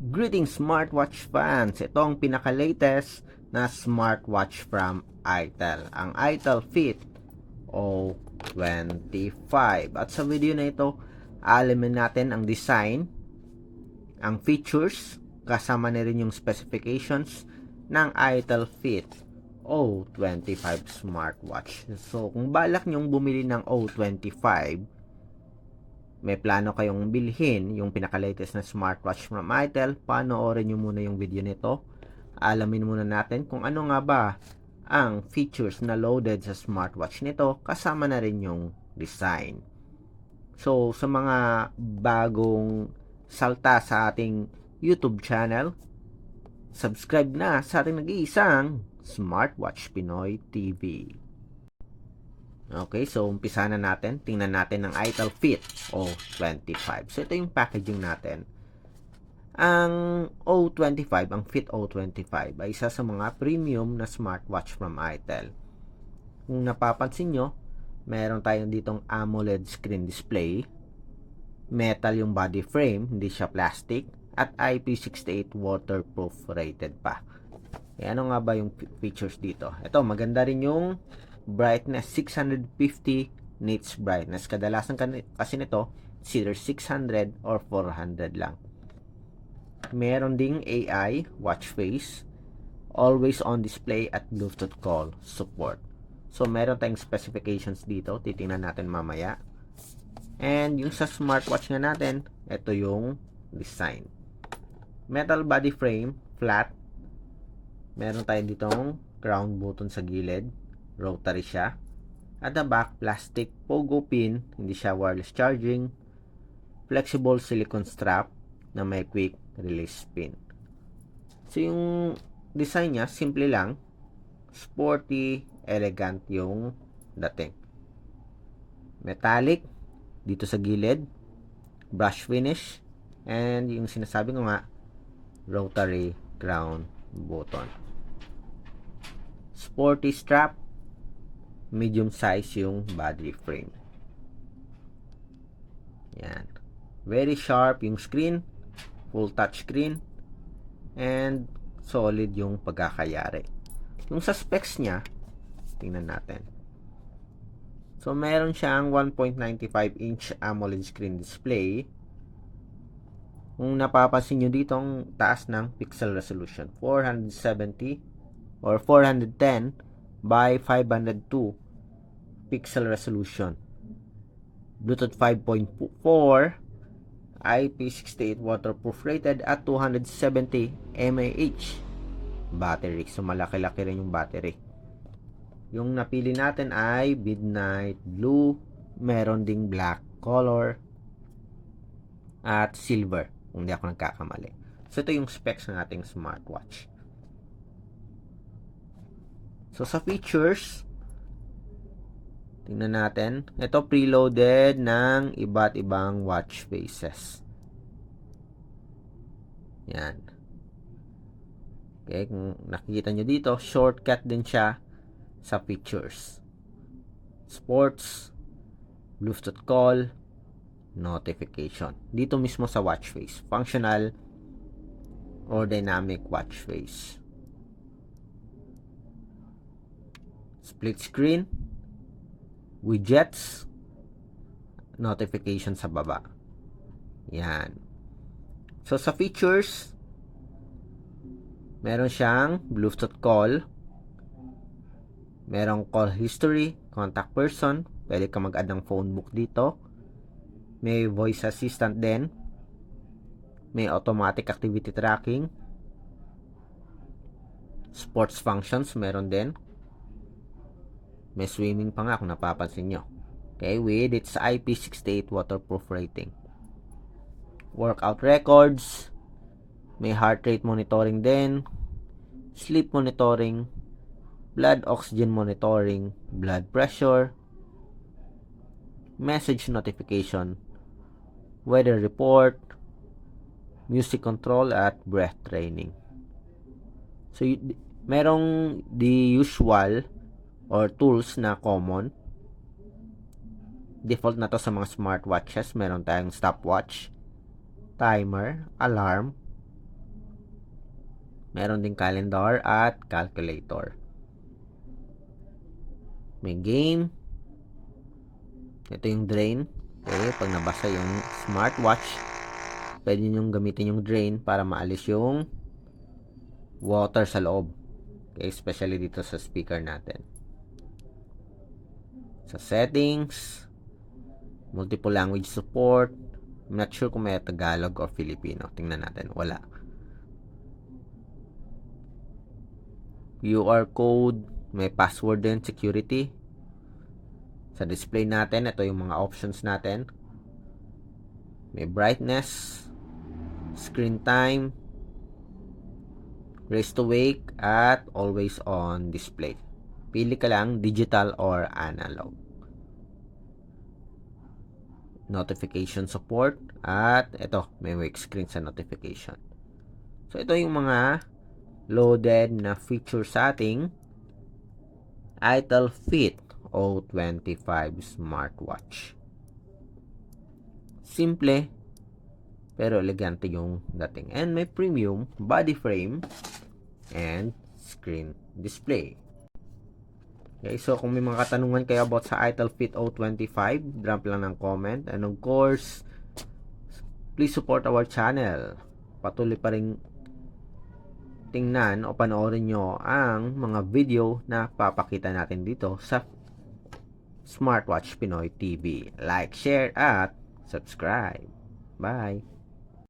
Greetings smartwatch fans! Ito ang pinaka-latest na smartwatch from ITEL, ang ITEL Fit O25. At sa video na ito, alamin natin ang design, ang features, kasama na rin yung specifications ng ITEL Fit O25 smartwatch. So, kung balak nyong bumili ng O25, may plano kayong bilhin yung pinaka-latest na smartwatch from ITEL, panoorin nyo muna yung video nito. Alamin muna natin kung ano nga ba ang features na loaded sa smartwatch nito, kasama na rin yung design. So, sa mga bagong salta sa ating YouTube channel, subscribe na sa ating nag-iisang Smartwatch Pinoy TV. Okay, so umpisa na natin. Tingnan natin ang ITEL Fit O25. So, ito yung packaging natin. Ang O25, ang Fit O25, ay isa sa mga premium na smartwatch from ITEL. Kung napapansin nyo, meron tayong ditong AMOLED screen display. Metal yung body frame, hindi siya plastic. At IP68 waterproof rated pa. E, ano nga ba yung features dito? Ito, maganda rin yung brightness, 650 nits brightness. Kadalasan kasi nito, it's either 600 or 400 lang. Meron ding AI, watch face, always on display at Bluetooth call support. So, meron tayong specifications dito. Titingnan natin mamaya. And yung sa smartwatch nga natin, ito yung design. Metal body frame, flat. Meron tayong ditong crown button sa gilid. Rotary siya. At the back, plastic pogo pin, hindi siya wireless charging. Flexible silicone strap na may quick release pin. So, yung design niya, simple lang. Sporty, elegant yung dating. Metallic, dito sa gilid. Brush finish. And yung sinasabi ko nga, rotary crown button. Sporty strap, medium size yung body frame. Yan. Very sharp yung screen, full touch screen, and solid yung pagkakayari. Yung sa specs niya, tingnan natin. So, meron siyang 1.95 inch AMOLED screen display. Kung napapansin nyo dito, ang taas ng pixel resolution, 470 or 410 by 502 pixel resolution. Bluetooth 5.4, IP68 waterproof rated at 270 mAh battery. So, malaki-laki rin yung battery. Yung napili natin ay midnight blue, meron ding black color, at silver, kung hindi ako nagkakamali. So, ito yung specs ng ating smartwatch. So, sa features, tingnan natin. Ito preloaded ng iba't ibang watch faces. Yan. Okay, kung nakikita nyo dito, shortcut din siya sa features. Sports, Bluetooth call, notification. Dito mismo sa watch face. Functional or dynamic watch face. Split screen, widgets, notification sa baba. Yan. So, sa features, meron siyang Bluetooth call, merong call history, contact person, pwede ka mag-add ng phone book dito, may voice assistant din, may automatic activity tracking, sports functions, meron din, may swimming pa nga kung napapansin nyo. Okay, with its IP68 waterproof rating. Workout records, may heart rate monitoring din, sleep monitoring, blood oxygen monitoring, blood pressure, message notification, weather report, music control, at breath training. So, merong the usual or tools na common. Default na to sa mga smartwatches. Meron tayong stopwatch, timer, alarm, Meron din calendar at calculator. May game. Ito yung drain. Okay, pag nabasa yung smartwatch, pwede nyo gamitin yung drain para maalis yung water sa loob. Okay, especially dito sa speaker natin. Sa settings, multiple language support. I'm not sure kung may Tagalog or Filipino. Tingnan natin. Wala. QR code. May password din. Security. Sa display natin, ito yung mga options natin. May brightness. Screen time. Raise to wake. At always on display. Pili ka lang digital or analog. Notification support, at ito, may wake screen sa notification. So, ito yung mga loaded na feature sa ating ITEL Fit O25 smartwatch. Simple, pero elegante yung dating. And may premium body frame and screen display. Okay, so kung may mga katanungan kayo about sa ITEL Fit O25, drop lang ng comment. And of course, please support our channel. Patuloy pa rin tingnan o panoorin nyo ang mga video na papakita natin dito sa Smartwatch Pinoy TV. Like, share, at subscribe. Bye!